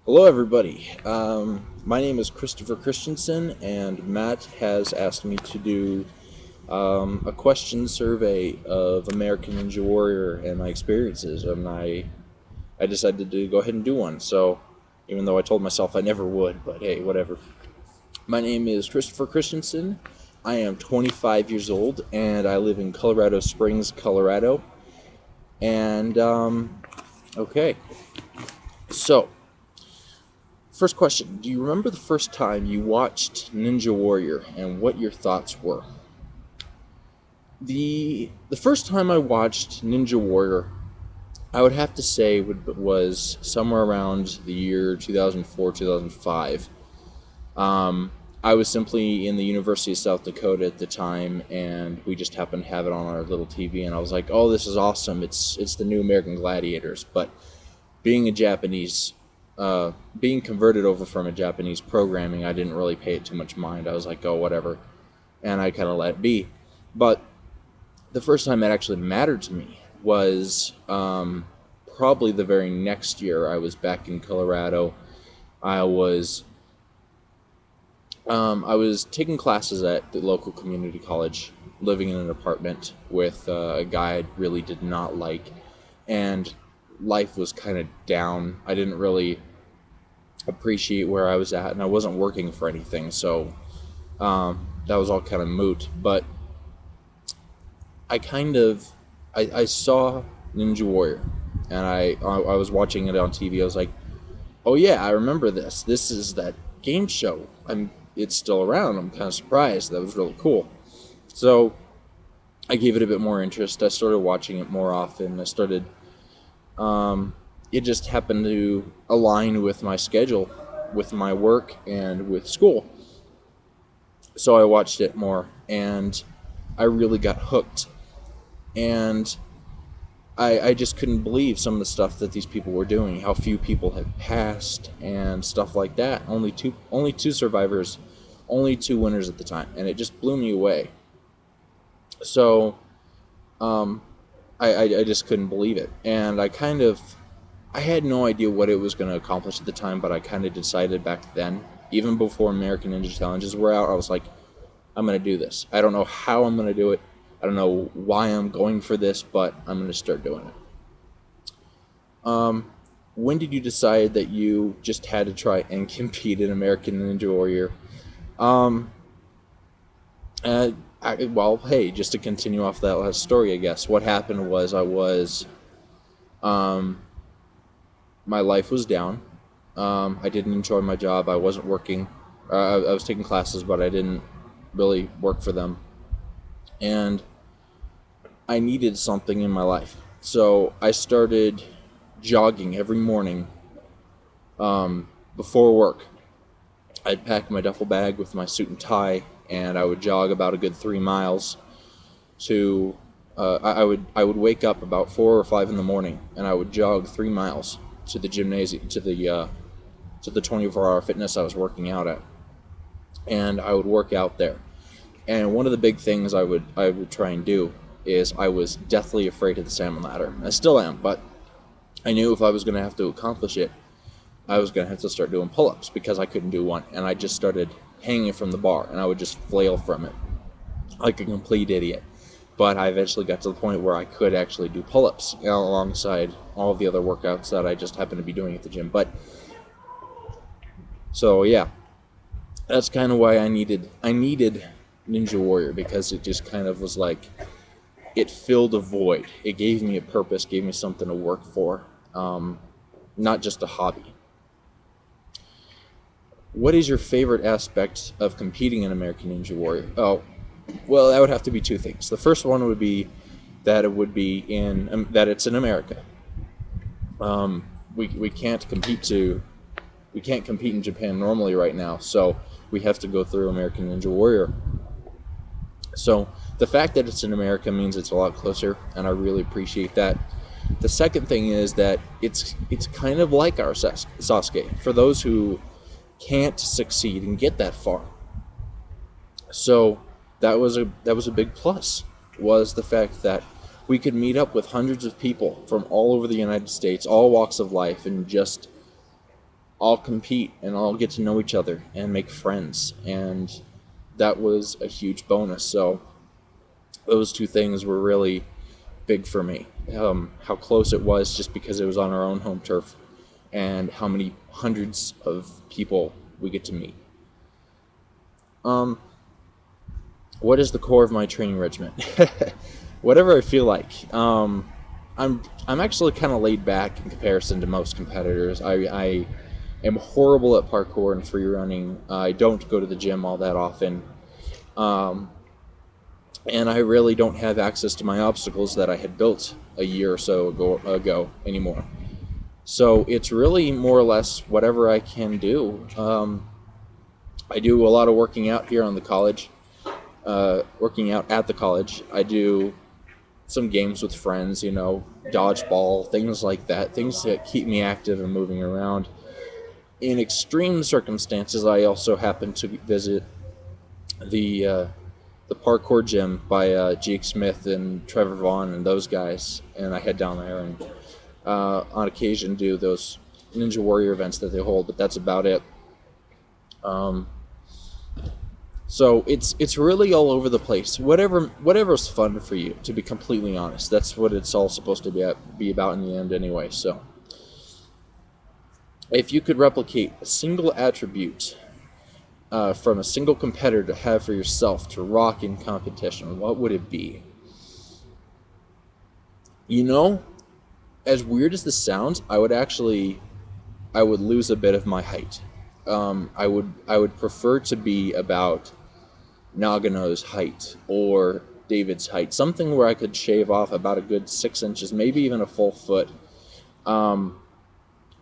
Hello, everybody. My name is Christopher Christensen, and Matt has asked me to do a question survey of American Ninja Warrior and my experiences, and I decided to go ahead and do one. So, even though I told myself I never would, but hey, whatever. My name is Christopher Christensen. I am 25 years old, and I live in Colorado Springs, Colorado. And okay, so. First question, do you remember the first time you watched Ninja Warrior and what your thoughts were? The first time I watched Ninja Warrior, I would have to say was somewhere around the year 2004, 2005. I was simply in the University of South Dakota at the time, and we just happened to have it on our little TV, and I was like, "Oh, this is awesome! It's the new American Gladiators." But being a Japanese being converted over from a Japanese programming, I didn't really pay it too much mind. I was like, oh, whatever. And I kind of let it be. But the first time it actually mattered to me was probably the very next year. I was back in Colorado. I was I was taking classes at the local community college, living in an apartment with a guy I really did not like, and life was kind of down. I didn't really appreciate where I was at, and I wasn't working for anything, so that was all kind of moot. But I saw Ninja Warrior, and I was watching it on TV. I was like, oh yeah, I remember this. This is that game show. It's still around. I'm kind of surprised. That was really cool. So I gave it a bit more interest. I started watching it more often. It just happened to align with my schedule, with my work, and with school. So I watched it more, and I really got hooked. And I just couldn't believe some of the stuff that these people were doing, how few people had passed, and stuff like that. Only two survivors, only two winners at the time, and it just blew me away. So, I just couldn't believe it, and I had no idea what it was going to accomplish at the time, but I kind of decided back then, even before American Ninja Challenges were out, I was like, I'm going to do this. I don't know how I'm going to do it. I don't know why I'm going for this, but I'm going to start doing it. When did you decide that you just had to try and compete in American Ninja Warrior? Um, well, hey, just to continue off that last story, I guess what happened was um, my life was down. I didn't enjoy my job. I wasn't working. I was taking classes, but I didn't really work for them, and I needed something in my life. So I started jogging every morning before work. I'd pack my duffel bag with my suit and tie, and I would jog about a good 3 miles. To I would wake up about 4 or 5 in the morning, and I would jog 3 miles to the gymnasium, to the 24-hour fitness I was working out at, and I would work out there. And one of the big things I would try and do is I was deathly afraid of the salmon ladder. I still am, but I knew if I was going to have to accomplish it, I was going to have to start doing pull-ups because I couldn't do one. And I just started hanging from the bar, and I would just flail from it like a complete idiot. But I eventually got to the point where I could actually do pull-ups, alongside all of the other workouts that I just happened to be doing at the gym. But so yeah, that's kind of why I needed Ninja Warrior, because it just kind of was like it filled a void. It gave me a purpose, gave me something to work for, not just a hobby. What is your favorite aspect of competing in American Ninja Warrior? Oh, well, that would have to be two things. The first one would be that that it's in America. We can't compete in Japan normally right now, so we have to go through American Ninja Warrior. So the fact that it's in America means it's a lot closer, and I really appreciate that. The second thing is that it's kind of like our Sasuke for those who can't succeed and get that far. So that was a big plus, was the fact that we could meet up with hundreds of people from all over the United States, all walks of life, and just all compete and all get to know each other and make friends, and that was a huge bonus. So those two things were really big for me. How close it was just because it was on our own home turf, and how many hundreds of people we get to meet. What is the core of my training regimen? Whatever I feel like. I'm actually kind of laid back in comparison to most competitors. I am horrible at parkour and free running. I don't go to the gym all that often. And I really don't have access to my obstacles that I had built a year or so ago anymore. So it's really more or less whatever I can do. I do a lot of working out here on the college, working out at the college. I do some games with friends, dodgeball, things like that, things that keep me active and moving around. In extreme circumstances, I also happen to visit the parkour gym by Jake Smith and Trevor Vaughn and those guys, and I head down there and on occasion do those Ninja Warrior events that they hold, but that's about it. So it's really all over the place. Whatever's fun for you, to be completely honest. That's what it's all supposed to be about in the end anyway. So if you could replicate a single attribute from a single competitor to have for yourself to rock in competition, what would it be? As weird as this sounds, I would lose a bit of my height. I would prefer to be about Nagano's height or David's height, something where I could shave off about a good 6 inches, maybe even a full foot,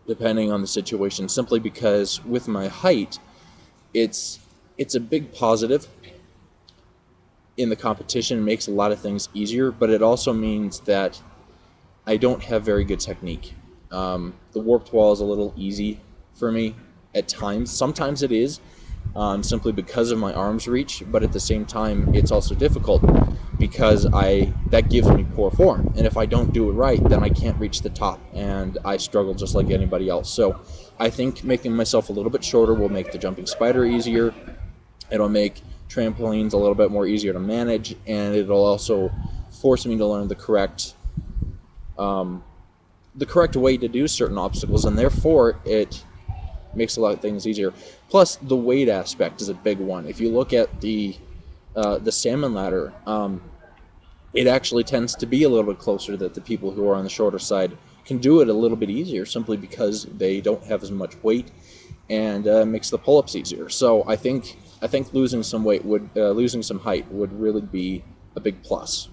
depending on the situation, simply because with my height, it's a big positive in the competition. It makes a lot of things easier, but it also means that I don't have very good technique. The warped wall is a little easy for me at times. Sometimes it is, simply because of my arm's reach, but at the same time, it's also difficult because that gives me poor form. And if I don't do it right, then I can't reach the top, and I struggle just like anybody else. So I think making myself a little bit shorter will make the jumping spider easier. It'll make trampolines a little bit more easier to manage, and it'll also force me to learn the correct way to do certain obstacles, and therefore it makes a lot of things easier. Plus, the weight aspect is a big one. If you look at the salmon ladder, it actually tends to be a little bit closer, that the people who are on the shorter side can do it a little bit easier, simply because they don't have as much weight, and makes the pull-ups easier. So I think losing some weight losing some height would really be a big plus.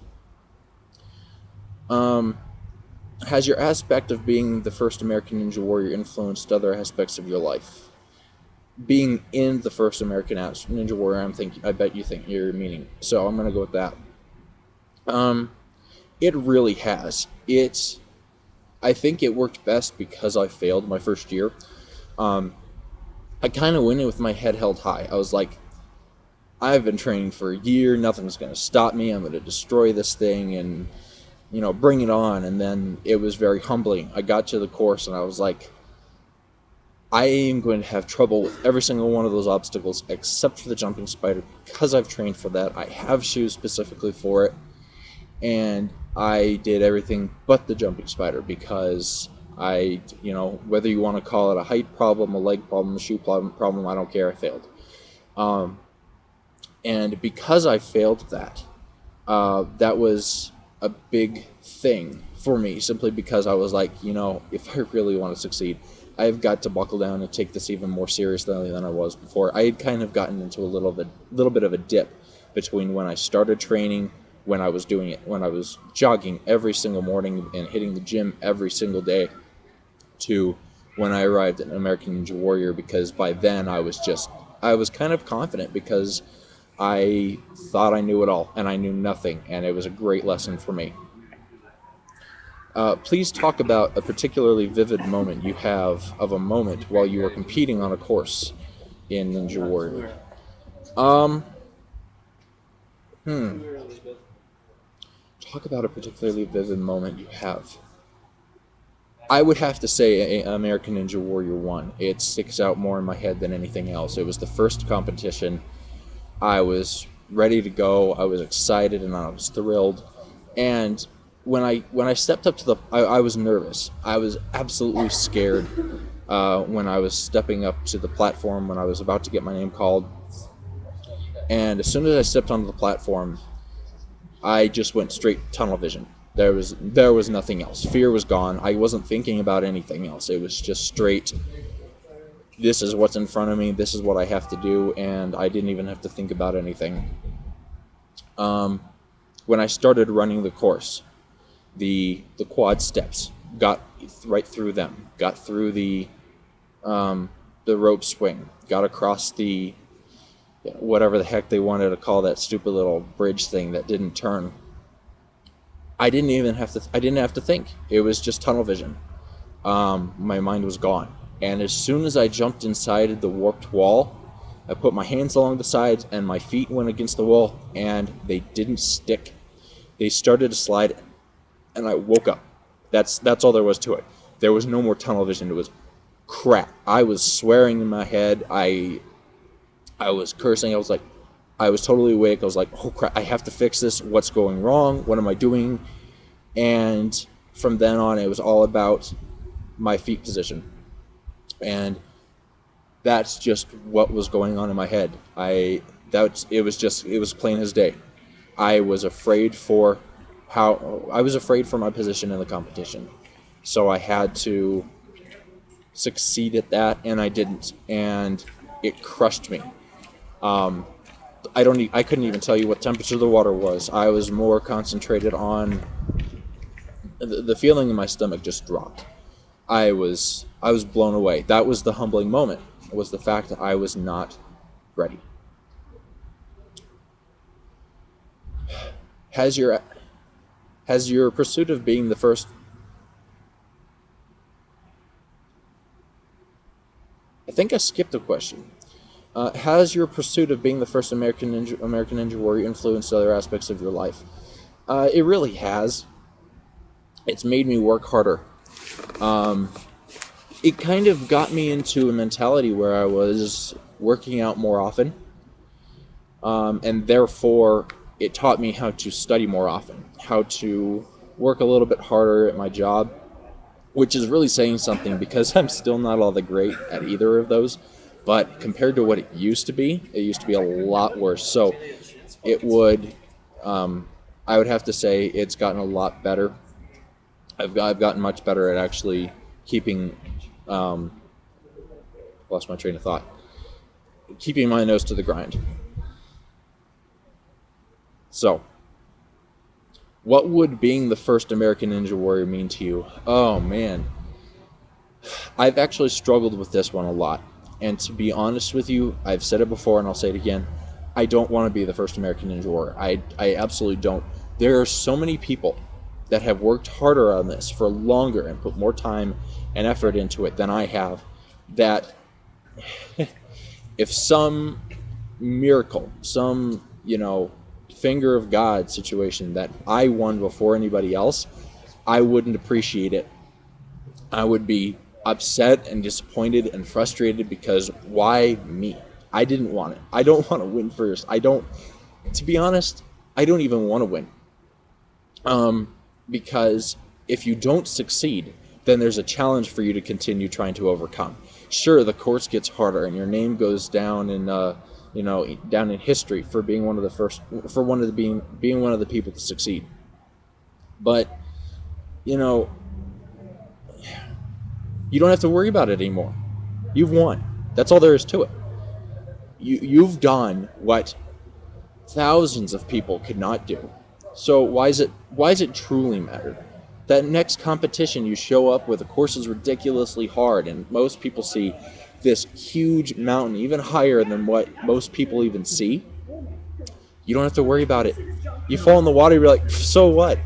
Has your aspect of being the first American Ninja Warrior influenced other aspects of your life? Being in the first American Ninja Warrior, I bet you think you're meaning. So I'm gonna go with that. It really has. I think it worked best because I failed my first year. I kind of went in with my head held high. I was like, I've been training for a year. Nothing's gonna stop me. I'm gonna destroy this thing and bring it on. And then it was very humbling. I got to the course and I was like, I am going to have trouble with every single one of those obstacles except for the jumping spider, because I've trained for that. I have shoes specifically for it, and I did everything but the jumping spider because whether you want to call it a height problem, a leg problem, a shoe problem, I don't care, I failed. And because I failed that was a big thing for me, simply because I was like, if I really want to succeed, I've got to buckle down and take this even more seriously than I was before. I had kind of gotten into a little bit of a dip between when I started training, when I was jogging every single morning and hitting the gym every single day, to when I arrived at American Ninja Warrior, because by then I was kind of confident, because I thought I knew it all, and I knew nothing, and it was a great lesson for me. Please talk about a particularly vivid moment you have of a moment while you were competing on a course in Ninja Warrior. Talk about a particularly vivid moment you have. I would have to say American Ninja Warrior 1. It sticks out more in my head than anything else. It was the first competition. I was ready to go. I was excited and I was thrilled. And when I stepped up to I was nervous. I was absolutely scared when I was stepping up to the platform when I was about to get my name called. And as soon as I stepped onto the platform, I just went straight tunnel vision. There was nothing else. Fear was gone. I wasn't thinking about anything else. It was just straight. This is what's in front of me. This is what I have to do, and I didn't even have to think about anything. When I started running the course, the quad steps, got right through them. Got through the rope swing. Got across the whatever the heck they wanted to call that stupid little bridge thing that didn't turn. I didn't have to think. It was just tunnel vision. My mind was gone. And as soon as I jumped inside the warped wall, I put my hands along the sides and my feet went against the wall and they didn't stick. They started to slide and I woke up. That's all there was to it. There was no more tunnel vision. It was crap. I was swearing in my head. I was cursing. I was totally awake. I was like, oh crap, I have to fix this. What's going wrong? What am I doing? And from then on, it was all about my feet position. And that's just what was going on in my head. It was plain as day. I was afraid for my position in the competition. So I had to succeed at that, and I didn't. And it crushed me. I couldn't even tell you what temperature the water was. I was more concentrated on the feeling in my stomach just dropped. I was blown away. That was the humbling moment. Was the fact that I was not ready. Has your pursuit of being the first? I think I skipped a question. Has your pursuit of being the first American Ninja Warrior influenced other aspects of your life? It really has. It's made me work harder. It kind of got me into a mentality where I was working out more often, and therefore it taught me how to study more often, how to work a little bit harder at my job, which is really saying something because I'm still not all that great at either of those. But compared to what it used to be a lot worse. So I would have to say it's gotten a lot better. I've gotten much better at actually keeping, lost my train of thought, keeping my nose to the grind. So, what would being the first American Ninja Warrior mean to you? Oh man, I've actually struggled with this one a lot. And to be honest with you, I've said it before and I'll say it again, I don't want to be the first American Ninja Warrior. I absolutely don't. There are so many people that have worked harder on this for longer and put more time and effort into it than I have, that if some miracle, some, finger of God situation that I won before anybody else, I wouldn't appreciate it. I would be upset and disappointed and frustrated because why me? I didn't want it. I don't want to win first. To be honest, I don't even want to win. Because if you don't succeed, then there's a challenge for you to continue trying to overcome. Sure, the course gets harder and your name goes down in down in history for being one of the first, for being one of the people to succeed. But you don't have to worry about it anymore. You've won. That's all there is to it. You've done what thousands of people could not do. So why is it truly matter? That next competition you show up where the course is ridiculously hard and most people see this huge mountain, even higher than what most people even see. You don't have to worry about it. You fall in the water, you're like, so what?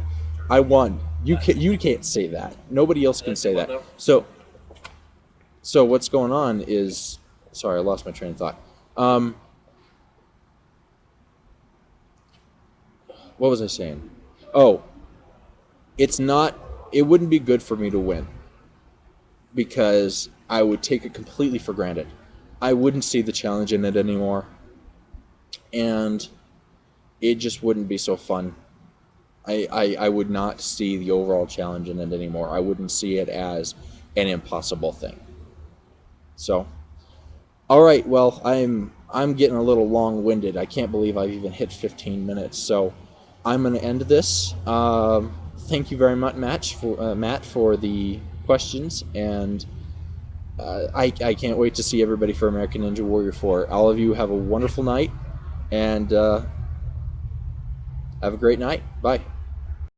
I won. You can't say that. Nobody else can say that. So what's going on is, sorry, I lost my train of thought. What was I saying? Oh, it wouldn't be good for me to win. because I would take it completely for granted. I wouldn't see the challenge in it anymore, and it just wouldn't be so fun. I would not see the overall challenge in it anymore. I wouldn't see it as an impossible thing. So, all right, well, I'm getting a little long-winded. I can't believe I've even hit 15 minutes. So, I'm going to end this. Thank you very much, Matt, for the questions, and I can't wait to see everybody for American Ninja Warrior 4. All of you have a wonderful night, and have a great night. Bye.